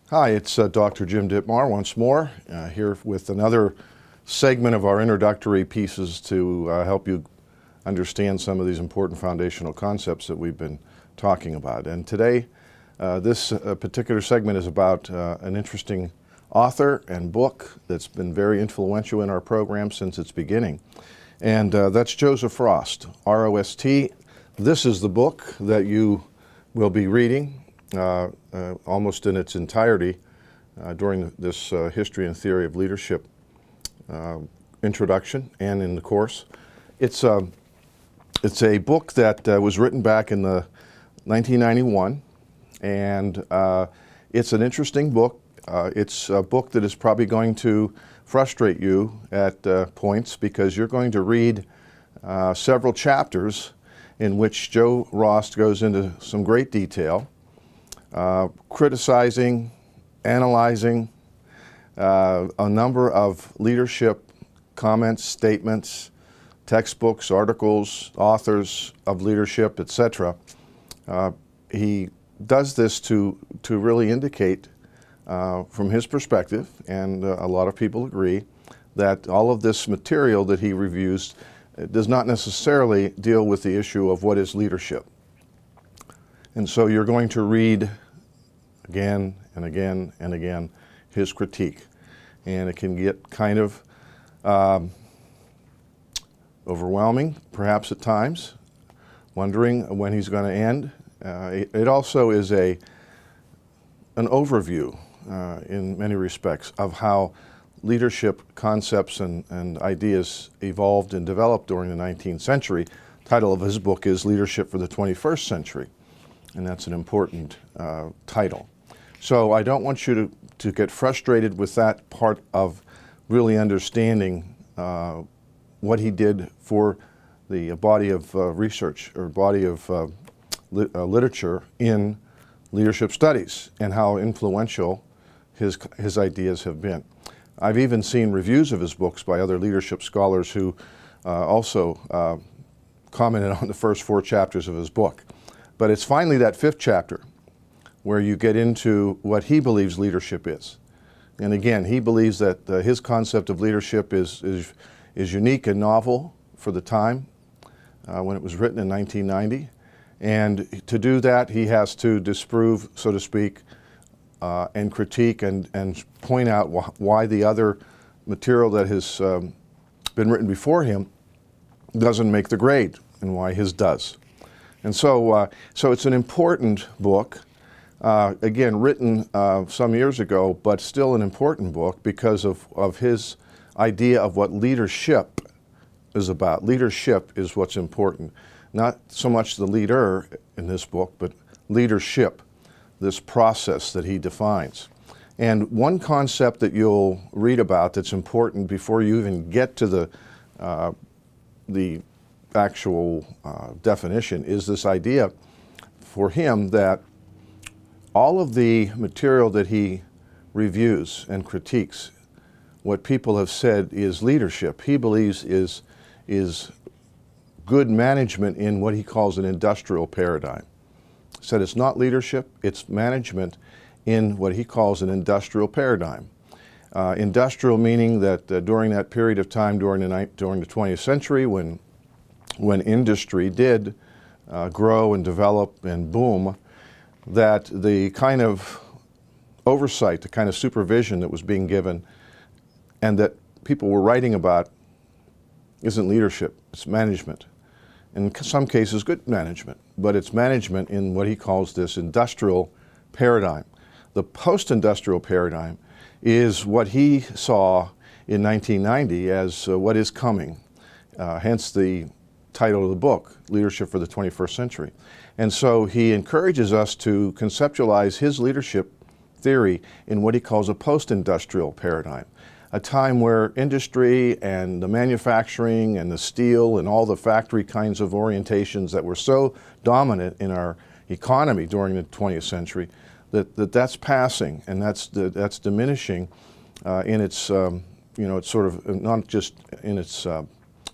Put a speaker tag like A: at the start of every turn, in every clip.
A: Hi, it's Dr. Jim Dittmar once more, here with another segment of our introductory pieces to help you understand some of these important foundational concepts that we've been talking about. And today, this particular segment is about an interesting author and book that's been very influential in our program since its beginning. And that's Joseph Rost, R-O-S-T. This is the book that you will be reading almost in its entirety during this History and Theory of Leadership introduction and in the course. It's a book that was written back in the 1991, and it's an interesting book. It's a book that is probably going to frustrate you at points, because you're going to read several chapters in which Joe Rost goes into some great detail, criticizing, analyzing a number of leadership comments, statements, textbooks, articles, authors of leadership, etc. He does this to really indicate from his perspective, and a lot of people agree, that all of this material that he reviews does not necessarily deal with the issue of what is leadership. And so you're going to read again and again and again his critique. And it can get kind of overwhelming, perhaps at times, wondering when he's going to end. It also is an overview in many respects of how leadership concepts and ideas evolved and developed during the 19th century. The title of his book is Leadership for the 21st Century, and that's an important title. So I don't want you to get frustrated with that part of really understanding what he did for the body of research or body of literature in leadership studies, and how influential his ideas have been. I've even seen reviews of his books by other leadership scholars who also commented on the first 4 chapters of his book. But it's finally that 5th chapter where you get into what he believes leadership is. And again, he believes that his concept of leadership is unique and novel for the time when it was written in 1990. And to do that, he has to disprove, so to speak, and critique and point out why the other material that has been written before him doesn't make the grade, and why his does. And so it's an important book, again, written some years ago, but still an important book because of his idea of what leadership is about. Leadership is what's important. Not so much the leader in this book, but leadership, this process that he defines. And one concept that you'll read about that's important before you even get to the actual definition is this idea for him that all of the material that he reviews and critiques, what people have said is leadership, he believes is good management in what he calls an industrial paradigm. He said it's not leadership, it's management in what he calls an industrial paradigm. Industrial meaning that during that period of time during the 20th century when industry did grow and develop and boom, that the kind of oversight, the kind of supervision that was being given and that people were writing about isn't leadership, it's management. In some cases, good management, but it's management in what he calls this industrial paradigm. The post-industrial paradigm is what he saw in 1990 as what is coming, hence the title of the book, Leadership for the 21st Century. And so he encourages us to conceptualize his leadership theory in what he calls a post-industrial paradigm, a time where industry and the manufacturing and the steel and all the factory kinds of orientations that were so dominant in our economy during the 20th century, that's passing, and that's diminishing in its, it's sort of not just in its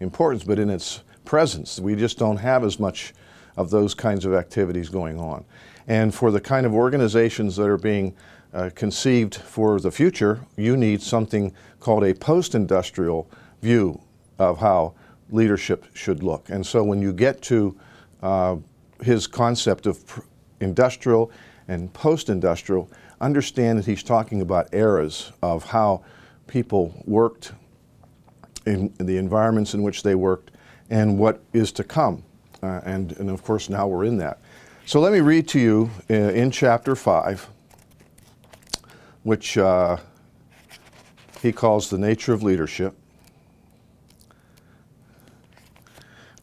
A: importance, but in its presence. We just don't have as much of those kinds of activities going on. And for the kind of organizations that are being conceived for the future, you need something called a post-industrial view of how leadership should look. And so when you get to his concept of industrial and post-industrial, understand that he's talking about eras of how people worked in the environments in which they worked and what is to come. And of course now we're in that. So let me read to you in chapter 5, which he calls the nature of leadership.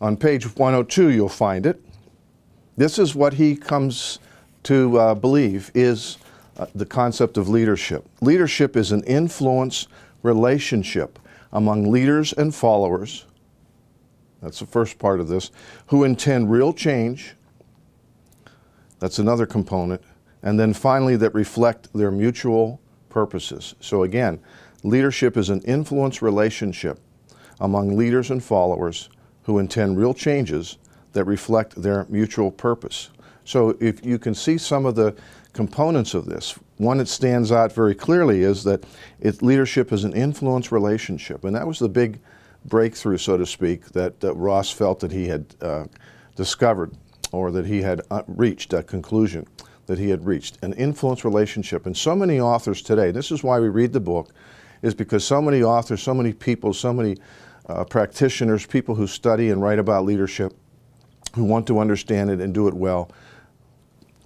A: On page 102 you'll find it. This is what he comes to believe is the concept of leadership. Leadership is an influence relationship among leaders and followers, that's the first part of this, who intend real change, that's another component, and then finally that reflect their mutual purposes. So again, leadership is an influence relationship among leaders and followers who intend real changes that reflect their mutual purpose. So if you can see some of the components of this, one that stands out very clearly is that leadership is an influence relationship. And that was the big breakthrough, so to speak, that Ross felt that he had discovered, or that he had reached, a conclusion that he had reached, an influence relationship. And so many authors today, this is why we read the book, is because so many authors, so many people, so many practitioners, people who study and write about leadership, who want to understand it and do it well,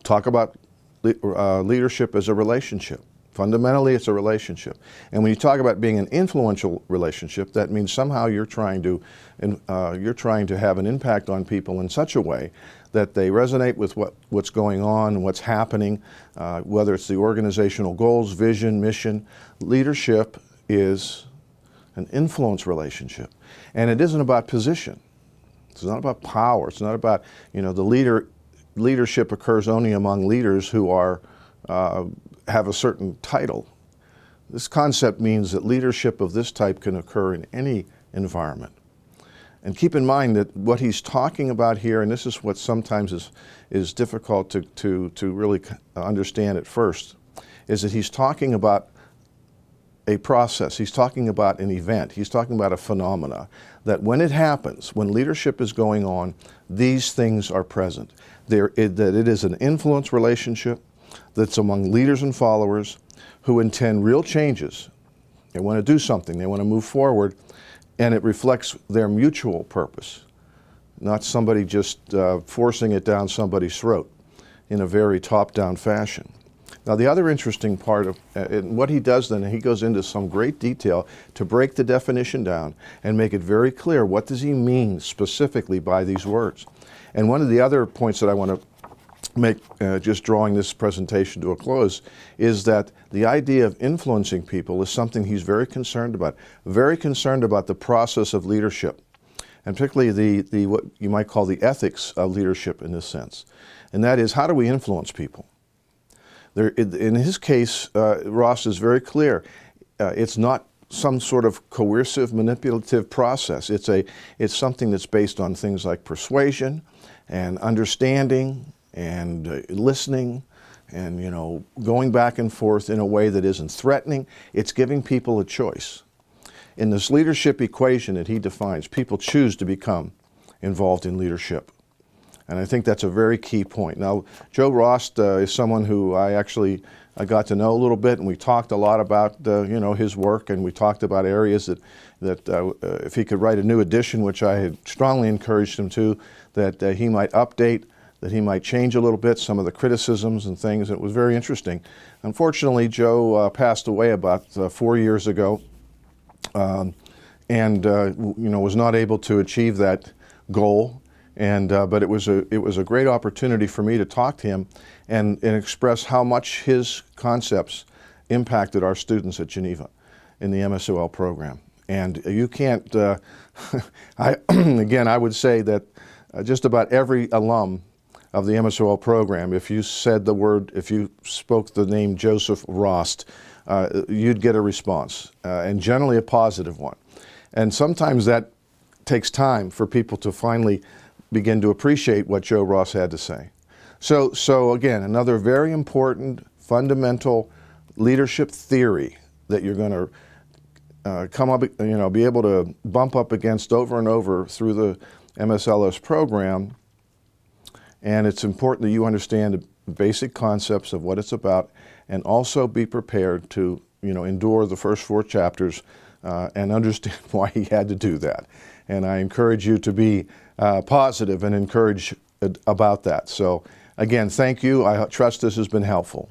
A: talk about leadership as a relationship. Fundamentally, it's a relationship. And when you talk about being an influential relationship, that means somehow you're trying to have an impact on people in such a way that they resonate with what's going on and what's happening, whether it's the organizational goals, vision, mission. Leadership is an influence relationship. And it isn't about position. It's not about power. It's not about, leadership occurs only among leaders who are have a certain title. This concept means that leadership of this type can occur in any environment. And keep in mind that what he's talking about here, and this is what sometimes is difficult to really understand at first, is that he's talking about a process. He's talking about an event. He's talking about a phenomena that when it happens, when leadership is going on, these things are present. That it is an influence relationship that's among leaders and followers who intend real changes. They want to do something. They want to move forward, and it reflects their mutual purpose, not somebody just forcing it down somebody's throat in a very top-down fashion. Now, the other interesting part of what he does then, he goes into some great detail to break the definition down and make it very clear what does he mean specifically by these words. And one of the other points that I want to make, just drawing this presentation to a close, is that the idea of influencing people is something he's very concerned about the process of leadership, and particularly the what you might call the ethics of leadership in this sense. And that is, how do we influence people? In his case, Ross is very clear. It's not some sort of coercive, manipulative process. It's something that's based on things like persuasion and understanding and listening and, going back and forth in a way that isn't threatening. It's giving people a choice. In this leadership equation that he defines, people choose to become involved in leadership. And I think that's a very key point. Now, Joe Rost is someone who I got to know a little bit, and we talked a lot about his work, and we talked about areas that if he could write a new edition, which I had strongly encouraged him to, that he might update, that he might change a little bit some of the criticisms and things. It was very interesting. Unfortunately, Joe passed away about 4 years ago, and was not able to achieve that goal. But it was a great opportunity for me to talk to him and express how much his concepts impacted our students at Geneva in the MSOL program. And you can't, I would say that just about every alum of the MSOL program, if you spoke the name Joseph Rost, you'd get a response, and generally a positive one. And sometimes that takes time for people to finally begin to appreciate what Joe Ross had to say. So again, another very important, fundamental leadership theory that you're going to come up, be able to bump up against over and over through the MSLS program. And it's important that you understand the basic concepts of what it's about, and also be prepared to, endure the first 4 chapters and understand why he had to do that. And I encourage you to be positive and encourage about that. So again, thank you. I trust this has been helpful.